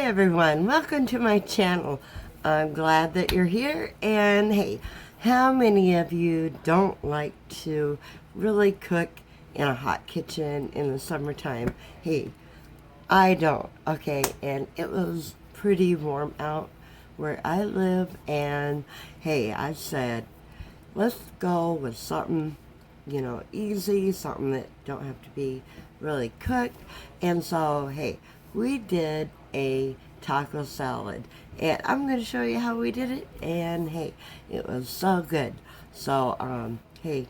everyone, welcome to my channel. I'm glad that you're here, and hey, how many of you don't like to really cook in a hot kitchen in the summertime? Hey, I don't, okay, and it was pretty warm out where I live, and hey, I said, let's go with something, easy, something that don't have to be really cooked. And so, hey, we did a taco salad, and I'm going to show you how we did it. And hey, it was so good. So, hey,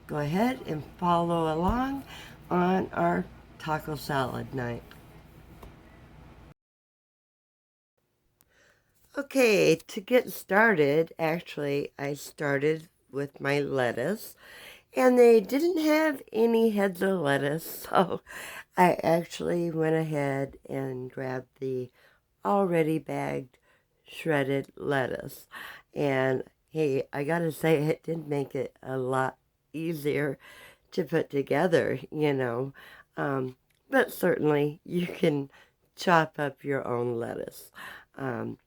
go ahead and follow along on our taco salad night. Okay, to get started, actually, I started with my lettuce, and they didn't have any heads of lettuce, so I actually went ahead and grabbed the already bagged shredded lettuce. And hey, I gotta say, it did make it a lot easier to put together. Um, but certainly you can chop up your own lettuce. Um,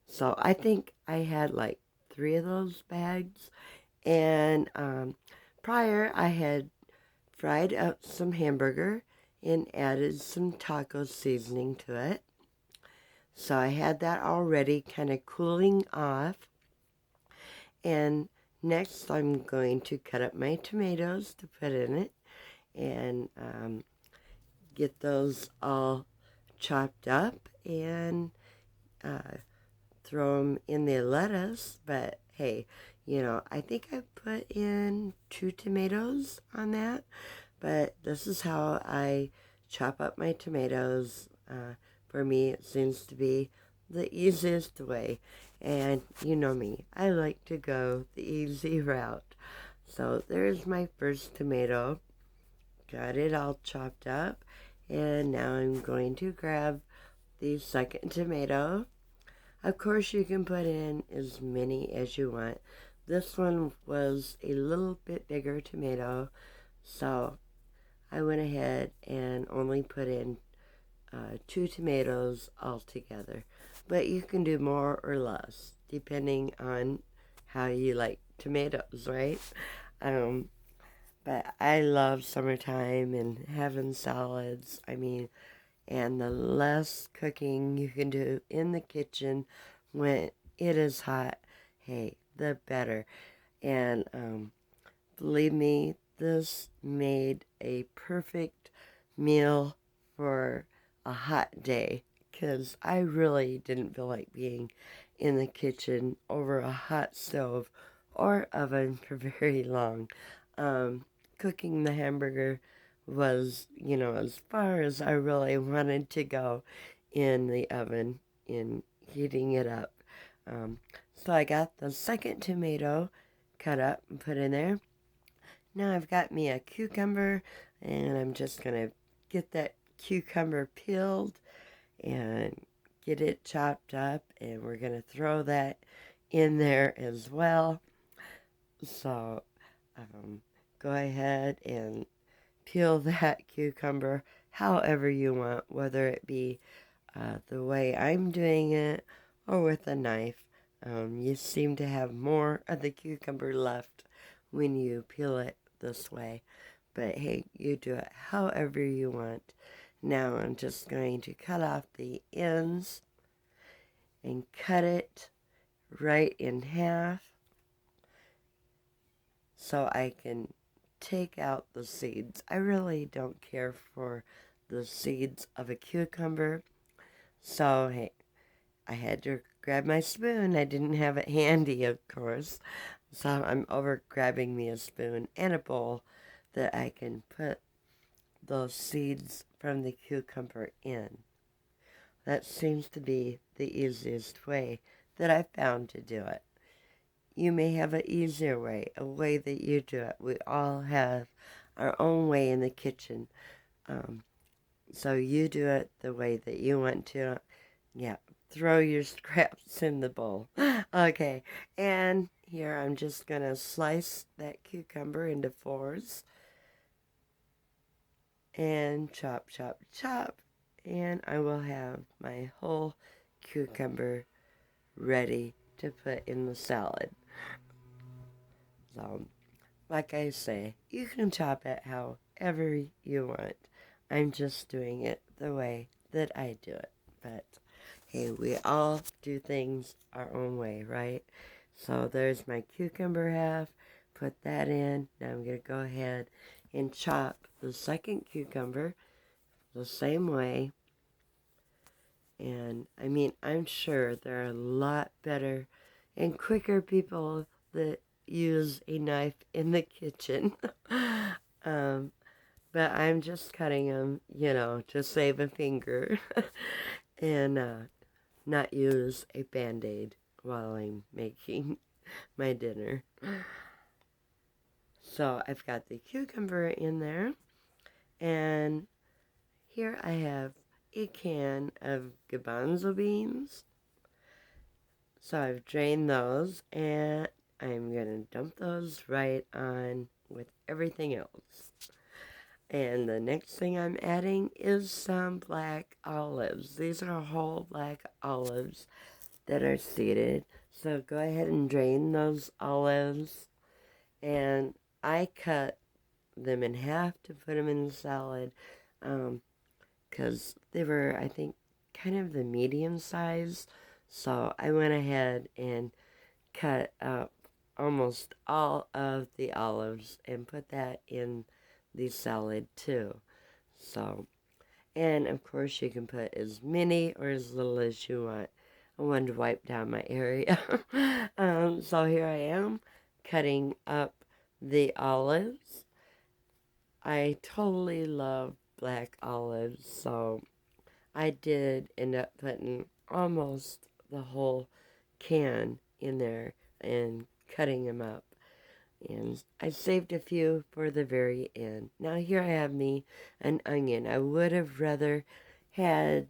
so I think I had like 3 of those bags. And prior, I had fried up some hamburger and added some taco seasoning to it. So I had that already kind of cooling off. And next, I'm going to cut up my tomatoes to put in it and get those all chopped up and uh, throw them in the lettuce. But hey, I think I put in 2 tomatoes on that. But this is how I chop up my tomatoes. For me, it seems to be the easiest way. And you know me, I like to go the easy route. So there's my first tomato. Got it all chopped up. And now I'm going to grab the second tomato. Of course, you can put in as many as you want. This one was a little bit bigger tomato, so I went ahead and only put in 2 tomatoes altogether. But you can do more or less, depending on how you like tomatoes, right? Um, but I love summertime and having salads. I mean, and the less cooking you can do in the kitchen when it is hot, hey, the better. And believe me, this made a perfect meal for a hot day because I really didn't feel like being in the kitchen over a hot stove or oven for very long. Um, Cooking the hamburger was, as far as I really wanted to go in the oven in heating it up. Um, so I got the second tomato cut up and put in there. Now I've got me a cucumber, and I'm just going to get that cucumber peeled and get it chopped up, and we're going to throw that in there as well. So go ahead and peel that cucumber however you want, whether it be the way I'm doing it or with a knife. You seem to have more of the cucumber left when you peel it this way. But hey, you do it however you want. Now I'm just going to cut off the ends and cut it right in half so I can take out the seeds. I really don't care for the seeds of a cucumber. So hey, I had to grab my spoon. I didn't have it handy, of course. So I'm over grabbing me a spoon and a bowl that I can put those seeds from the cucumber in. That seems to be the easiest way that I've found to do it. You may have an easier way, a way that you do it. We all have our own way in the kitchen. Um, so you do it the way that you want to. Yeah, throw your scraps in the bowl. Okay, and here I'm just going to slice that cucumber into fours and chop, chop, chop. and I will have my whole cucumber ready to put in the salad. So, like I say, you can chop it however you want. I'm just doing it the way that I do it. But hey, we all do things our own way, right? So there's my cucumber half. Put that in. Now I'm going to go ahead and chop the second cucumber the same way. And I mean, I'm sure there are a lot better and quicker people that use a knife in the kitchen. um, but I'm just cutting them, to save a finger and not use a Band-Aid while I'm making my dinner. So I've got the cucumber in there, and here I have a can of Garbanzo beans. So I've drained those, and I'm going to dump those right on with everything else. And the next thing I'm adding is some black olives. These are whole black olives that are seeded. So go ahead and drain those olives. And I cut them in half to put them in the salad because they were, I think, kind of the medium size. So I went ahead and cut up almost all of the olives and put that in the salad too. So, and of course you can put as many or as little as you want. I wanted to wipe down my area. So here I am cutting up the olives. I totally love black olives, so I did end up putting almost the whole can in there and cutting them up. And I saved a few for the very end. Now here I have me an onion. I would have rather had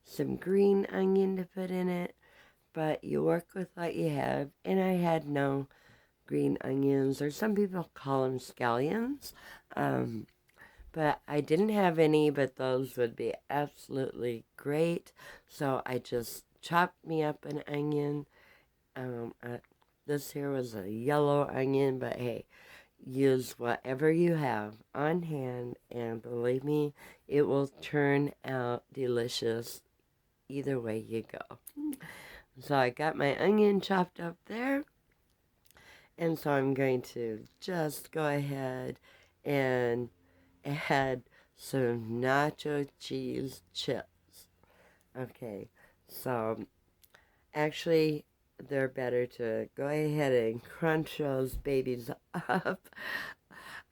some green onion to put in it, but you work with what you have. And I had no green onions, or some people call them scallions. But I didn't have any, but those would be absolutely great. So I just chopped me up an onion. This here was a yellow onion, but hey, use whatever you have on hand, and believe me, it will turn out delicious either way you go. So I got my onion chopped up there, and so I'm going to just go ahead and add some nacho cheese chips. Okay, so actually they're better to go ahead and crunch those babies up.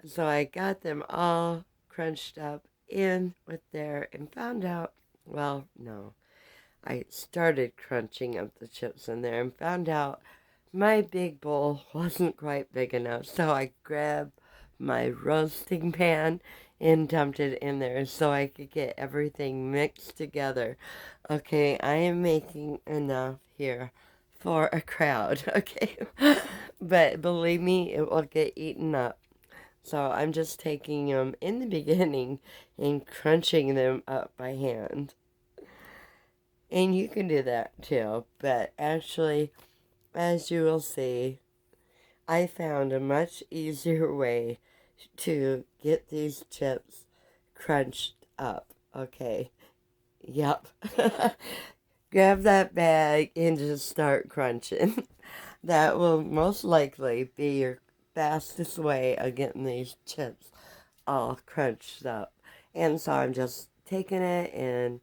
So I got them all crunched up in with there and found out, well, no, I started crunching up the chips in there and found out my big bowl wasn't quite big enough. So I grabbed my roasting pan and dumped it in there so I could get everything mixed together. Okay, I am making enough here for a crowd, okay? But believe me, it will get eaten up. So I'm just taking them in the beginning and crunching them up by hand. And you can do that too, but actually, as you will see, I found a much easier way to get these chips crunched up. Okay, yep. Grab that bag and just start crunching. That will most likely be your fastest way of getting these chips all crunched up. And so I'm just taking it and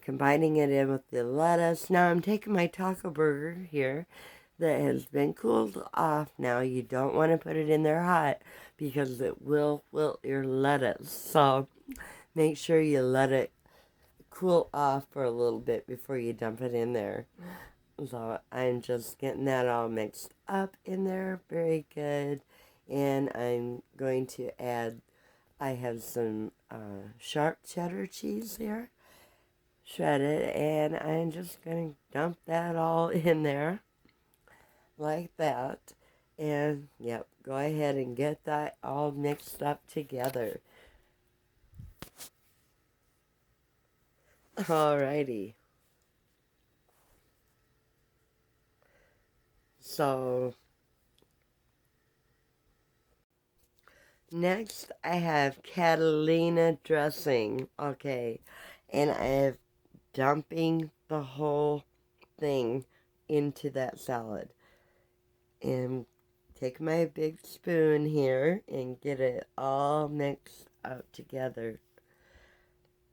combining it in with the lettuce. Now I'm taking my taco burger here that has been cooled off. Now you don't want to put it in there hot because it will wilt your lettuce. So make sure you let it cool off for a little bit before you dump it in there. So I'm just getting that all mixed up in there. Very good. And I'm going to add, I have some sharp cheddar cheese here, shredded, and I'm just going to dump that all in there like that. And yep, go ahead and get that all mixed up together. Alrighty. So next I have Catalina Dressing. Okay. And I have dumping the whole thing into that salad. And take my big spoon here and get it all mixed up together.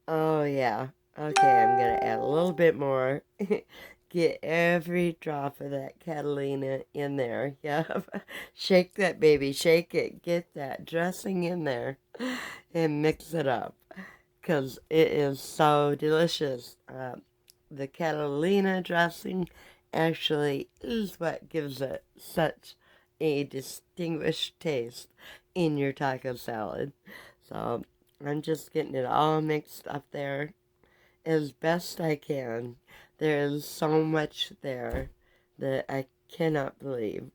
Oh, yeah. Okay, I'm going to add a little bit more. Get every drop of that Catalina in there. Yep. Shake that baby. Shake it. Get that dressing in there and mix it up because it is so delicious. The Catalina dressing actually is what gives it such a distinguished taste in your taco salad. So I'm just getting it all mixed up there as best I can. There is so much there that I cannot believe.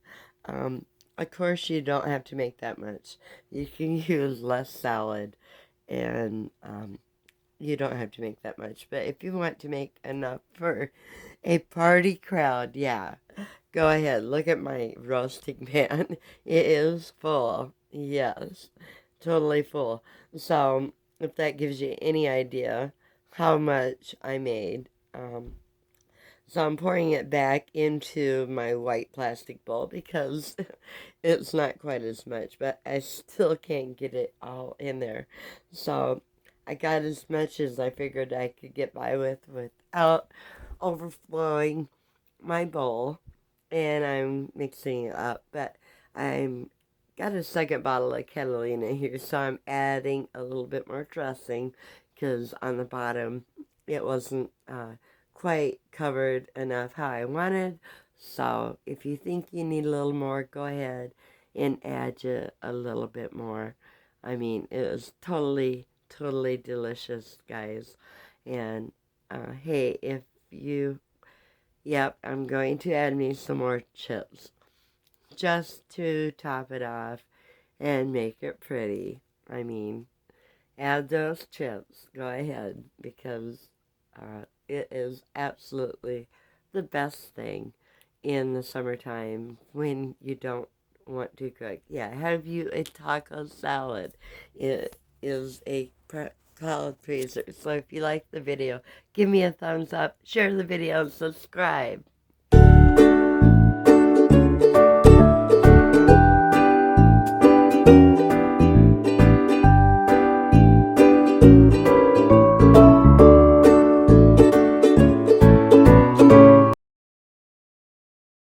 Um, of course, you don't have to make that much. You can use less salad, and you don't have to make that much. But if you want to make enough for a party crowd, yeah, go ahead. Look at my roasting pan. It is full. Yes, totally full. So, if that gives you any idea how much I made, so I'm pouring it back into my white plastic bowl because it's not quite as much, but I still can't get it all in there. So I got as much as I figured I could get by with without overflowing my bowl, and I'm mixing it up. But I'm got a second bottle of Catalina here, so I'm adding a little bit more dressing because on the bottom it wasn't quite covered enough how I wanted. So if you think you need a little more, go ahead and add you a little bit more. I mean, it was totally, totally delicious, guys. And hey, if you Yep, I'm going to add me some more chips just to top it off and make it pretty. I mean, add those chips. Go ahead because it is absolutely the best thing in the summertime when you don't want to cook. Yeah, have you a taco salad. It is a crowd pleaser. So if you like the video, give me a thumbs up, share the video, and subscribe.